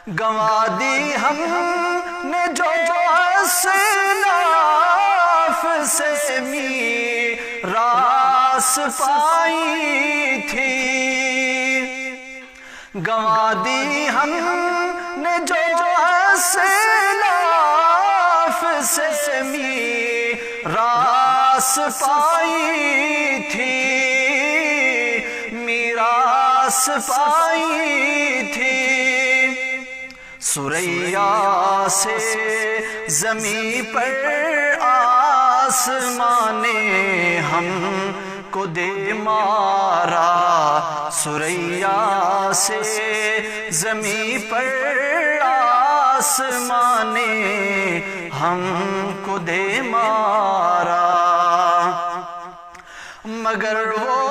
گنوا دی ہم نے جو اسلاف سے میراث پائی تھی، گنوا دی ہم نے جو اسلاف سے میراث پائی تھی، میراث پائی تھی۔ ثریا سے زمیں پر آسمان نے ہم کو دے مارا، ثریا سے زمیں پر آسمان نے ہم کو دے مارا، مگر وہ